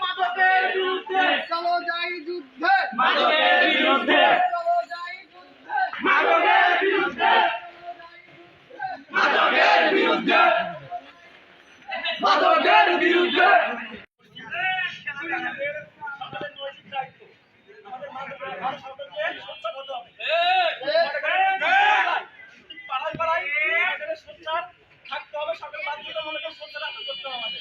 মাদকের বিরুদ্ধে চলো যাই যুদ্ধে, মাদকের বিরুদ্ধে, চলো যাই যুদ্ধে, মাদকের বিরুদ্ধে, মাদকের বিরুদ্ধে, মাদকের বিরুদ্ধে। থাকতে হবে, সকল বাধ্যতামূলক করতে হবে আমাদের।